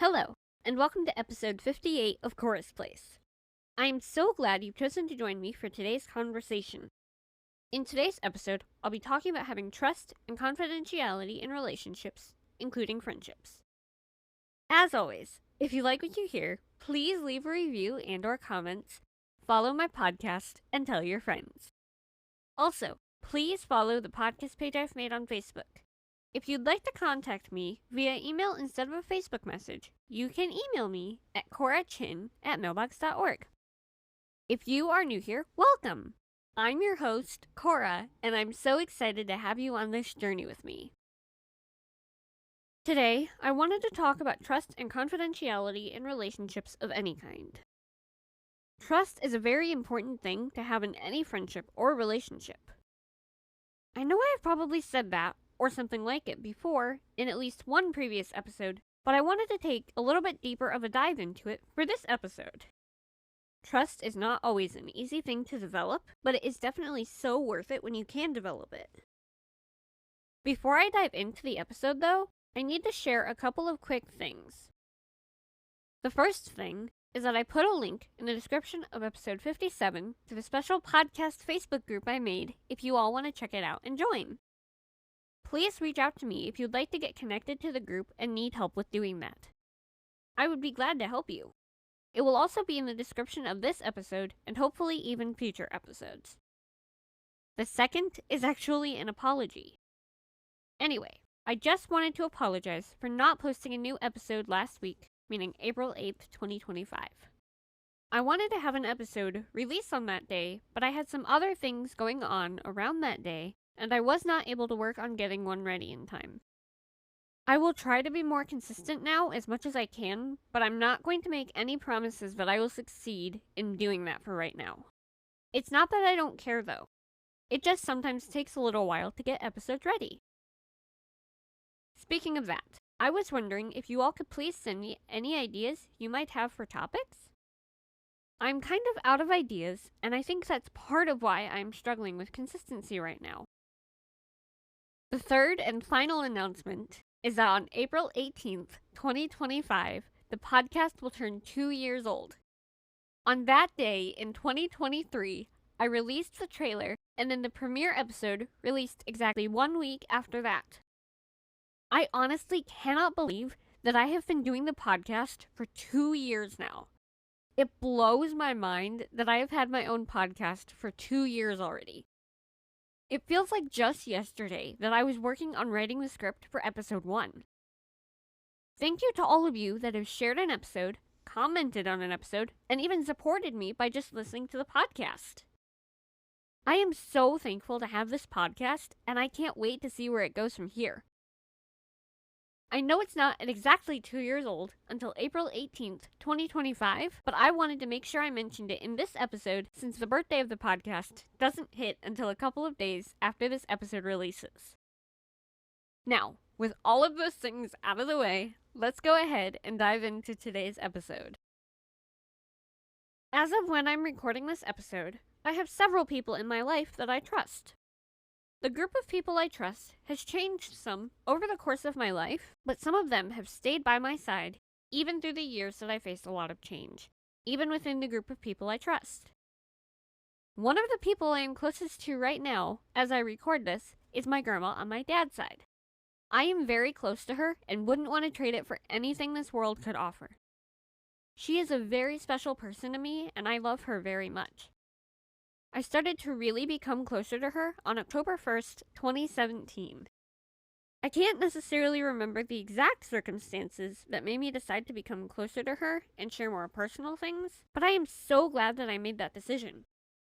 Hello, and welcome to episode 58 of Chorus Place. I am so glad you've chosen to join me for today's conversation. In today's episode, I'll be talking about having trust and confidentiality in relationships, including friendships. As always, if you like what you hear, please leave a review and/or comments, follow my podcast, and tell your friends. Also, please follow the podcast page I've made on Facebook. If you'd like to contact me via email instead of a Facebook message, you can email me at corachin@mailbox.org. If you are new here, welcome! I'm your host, Cora, and I'm so excited to have you on this journey with me. Today, I wanted to talk about trust and confidentiality in relationships of any kind. Trust is a very important thing to have in any friendship or relationship. I know I've probably said that or something like it before in at least one previous episode, but I wanted to take a little bit deeper of a dive into it for this episode. Trust is not always an easy thing to develop, but it is definitely so worth it when you can develop it. Before I dive into the episode though, I need to share a couple of quick things. The first thing is that I put a link in the description of episode 57 to the special podcast Facebook group I made if you all want to check it out and join. Please reach out to me if you'd like to get connected to the group and need help with doing that. I would be glad to help you. It will also be in the description of this episode and hopefully even future episodes. The second is actually an apology. Anyway, I just wanted to apologize for not posting a new episode last week, meaning April 8th, 2025. I wanted to have an episode released on that day, but I had some other things going on around that day, and I was not able to work on getting one ready in time. I will try to be more consistent now as much as I can, but I'm not going to make any promises that I will succeed in doing that for right now. It's not that I don't care though. It just sometimes takes a little while to get episodes ready. Speaking of that, I was wondering if you all could please send me any ideas you might have for topics? I'm kind of out of ideas, and I think that's part of why I'm struggling with consistency right now. The third and final announcement is that on April 18th, 2025, the podcast will turn 2 years old. On that day in 2023, I released the trailer, and then the premiere episode released exactly 1 week after that. I honestly cannot believe that I have been doing the podcast for 2 years now. It blows my mind that I have had my own podcast for 2 years already. It feels like just yesterday that I was working on writing the script for episode 1. Thank you to all of you that have shared an episode, commented on an episode, and even supported me by just listening to the podcast. I am so thankful to have this podcast, and I can't wait to see where it goes from here. I know it's not exactly 2 years old until April 18th, 2025, but I wanted to make sure I mentioned it in this episode since the birthday of the podcast doesn't hit until a couple of days after this episode releases. Now, with all of those things out of the way, let's go ahead and dive into today's episode. As of when I'm recording this episode, I have several people in my life that I trust. The group of people I trust has changed some over the course of my life, but some of them have stayed by my side even through the years that I faced a lot of change, even within the group of people I trust. One of the people I am closest to right now, as I record this, is my grandma on my dad's side. I am very close to her and wouldn't want to trade it for anything this world could offer. She is a very special person to me, and I love her very much. I started to really become closer to her on October 1st, 2017. I can't necessarily remember the exact circumstances that made me decide to become closer to her and share more personal things, but I am so glad that I made that decision.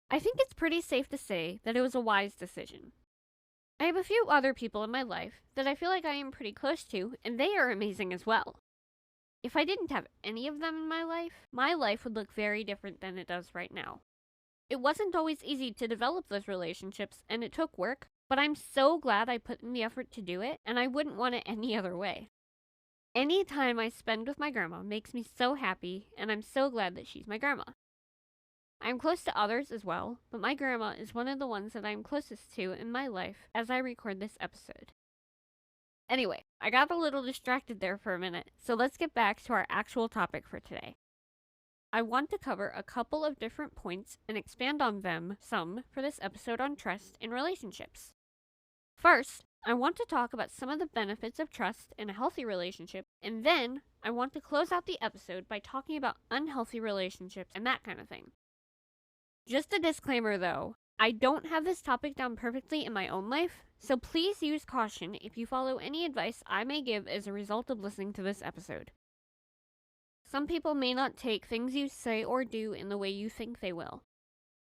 I think it's pretty safe to say that it was a wise decision. I have a few other people in my life that I feel like I am pretty close to, and they are amazing as well. If I didn't have any of them in my life would look very different than it does right now. It wasn't always easy to develop those relationships, and it took work, but I'm so glad I put in the effort to do it, and I wouldn't want it any other way. Any time I spend with my grandma makes me so happy, and I'm so glad that she's my grandma. I'm close to others as well, but my grandma is one of the ones that I'm closest to in my life as I record this episode. Anyway, I got a little distracted there for a minute, so let's get back to our actual topic for today. I want to cover a couple of different points and expand on them some for this episode on trust in relationships. First, I want to talk about some of the benefits of trust in a healthy relationship, and then I want to close out the episode by talking about unhealthy relationships and that kind of thing. Just a disclaimer though, I don't have this topic down perfectly in my own life, so please use caution if you follow any advice I may give as a result of listening to this episode. Some people may not take things you say or do in the way you think they will.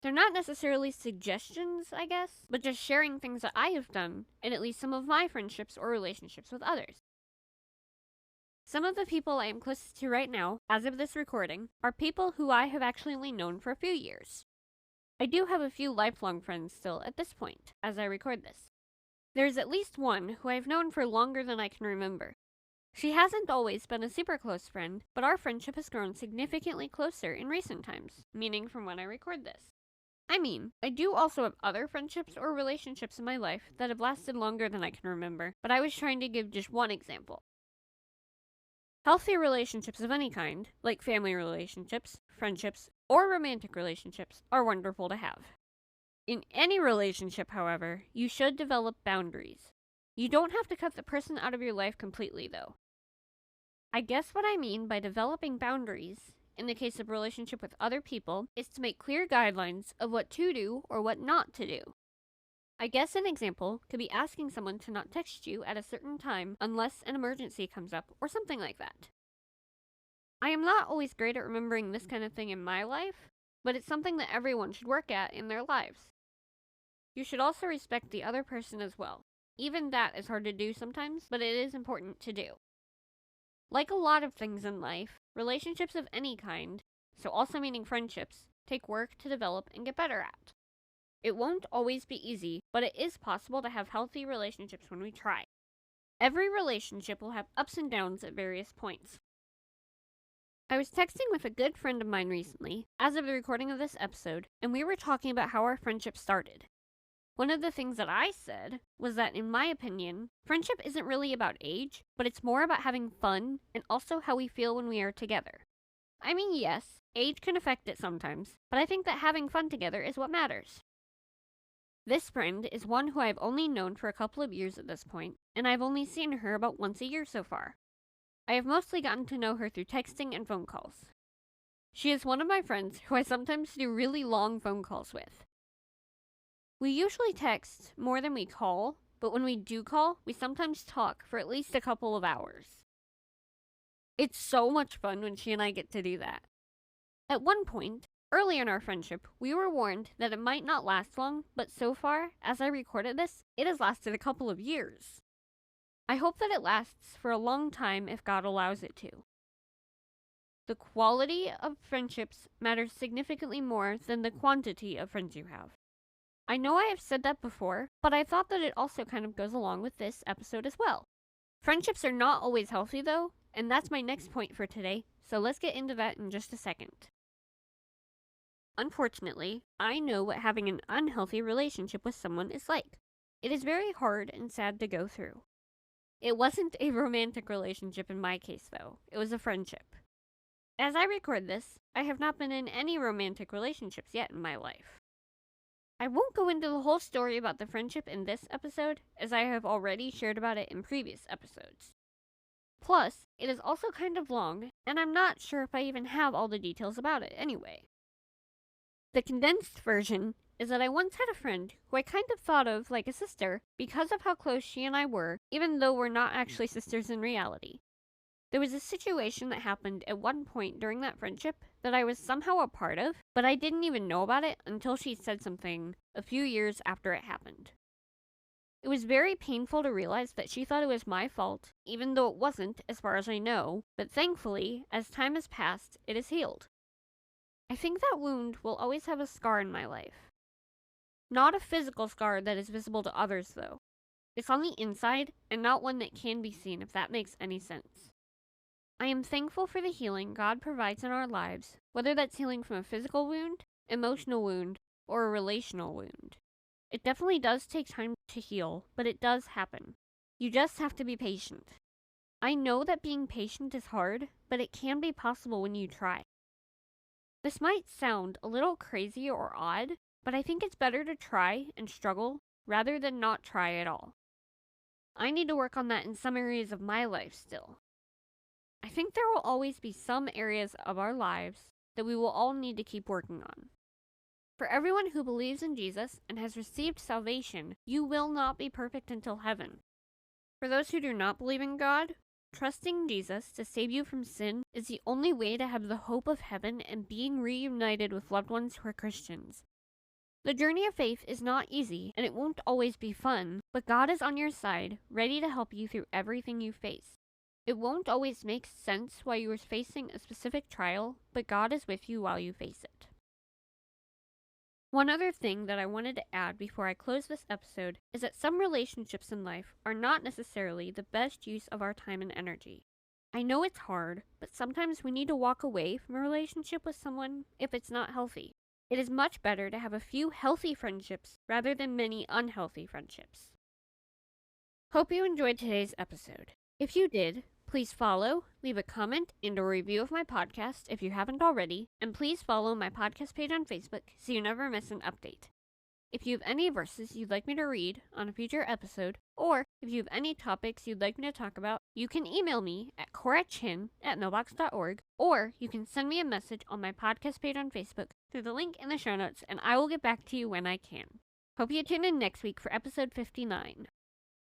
They're not necessarily suggestions, I guess, but just sharing things that I have done in at least some of my friendships or relationships with others. Some of the people I am closest to right now, as of this recording, are people who I have actually only known for a few years. I do have a few lifelong friends still at this point, as I record this. There's at least one who I've known for longer than I can remember. She hasn't always been a super close friend, but our friendship has grown significantly closer in recent times, meaning from when I record this. I do also have other friendships or relationships in my life that have lasted longer than I can remember, but I was trying to give just one example. Healthy relationships of any kind, like family relationships, friendships, or romantic relationships, are wonderful to have. In any relationship, however, you should develop boundaries. You don't have to cut the person out of your life completely, though. I guess what I mean by developing boundaries, in the case of relationship with other people, is to make clear guidelines of what to do or what not to do. I guess an example could be asking someone to not text you at a certain time unless an emergency comes up or something like that. I am not always great at remembering this kind of thing in my life, but it's something that everyone should work at in their lives. You should also respect the other person as well. Even that is hard to do sometimes, but it is important to do. Like a lot of things in life, relationships of any kind, so also meaning friendships, take work to develop and get better at. It won't always be easy, but it is possible to have healthy relationships when we try. Every relationship will have ups and downs at various points. I was texting with a good friend of mine recently, as of the recording of this episode, and we were talking about how our friendship started. One of the things that I said was that, in my opinion, friendship isn't really about age, but it's more about having fun and also how we feel when we are together. Yes, age can affect it sometimes, but I think that having fun together is what matters. This friend is one who I've only known for a couple of years at this point, and I've only seen her about once a year so far. I have mostly gotten to know her through texting and phone calls. She is one of my friends who I sometimes do really long phone calls with. We usually text more than we call, but when we do call, we sometimes talk for at least a couple of hours. It's so much fun when she and I get to do that. At one point, early in our friendship, we were warned that it might not last long, but so far, as I recorded this, it has lasted a couple of years. I hope that it lasts for a long time if God allows it to. The quality of friendships matters significantly more than the quantity of friends you have. I know I have said that before, but I thought that it also kind of goes along with this episode as well. Friendships are not always healthy though, and that's my next point for today, so let's get into that in just a second. Unfortunately, I know what having an unhealthy relationship with someone is like. It is very hard and sad to go through. It wasn't a romantic relationship in my case though, it was a friendship. As I record this, I have not been in any romantic relationships yet in my life. I won't go into the whole story about the friendship in this episode, as I have already shared about it in previous episodes. Plus, it is also kind of long, and I'm not sure if I even have all the details about it anyway. The condensed version is that I once had a friend who I kind of thought of like a sister because of how close she and I were, even though we're not actually sisters in reality. There was a situation that happened at one point during that friendship that I was somehow a part of, but I didn't even know about it until she said something a few years after it happened. It was very painful to realize that she thought it was my fault, even though it wasn't, as far as I know, but thankfully, as time has passed, it is healed. I think that wound will always have a scar in my life. Not a physical scar that is visible to others, though. It's on the inside, and not one that can be seen, if that makes any sense. I am thankful for the healing God provides in our lives, whether that's healing from a physical wound, emotional wound, or a relational wound. It definitely does take time to heal, but it does happen. You just have to be patient. I know that being patient is hard, but it can be possible when you try. This might sound a little crazy or odd, but I think it's better to try and struggle rather than not try at all. I need to work on that in some areas of my life still. I think there will always be some areas of our lives that we will all need to keep working on. For everyone who believes in Jesus and has received salvation, you will not be perfect until heaven. For those who do not believe in God, trusting Jesus to save you from sin is the only way to have the hope of heaven and being reunited with loved ones who are Christians. The journey of faith is not easy, and it won't always be fun, but God is on your side, ready to help you through everything you face. It won't always make sense why you are facing a specific trial, but God is with you while you face it. One other thing that I wanted to add before I close this episode is that some relationships in life are not necessarily the best use of our time and energy. I know it's hard, but sometimes we need to walk away from a relationship with someone if it's not healthy. It is much better to have a few healthy friendships rather than many unhealthy friendships. Hope you enjoyed today's episode. If you did, please follow, leave a comment, and a review of my podcast if you haven't already, and please follow my podcast page on Facebook so you never miss an update. If you have any verses you'd like me to read on a future episode, or if you have any topics you'd like me to talk about, you can email me at corachin@mailbox.org, or you can send me a message on my podcast page on Facebook through the link in the show notes, and I will get back to you when I can. Hope you tune in next week for episode 59.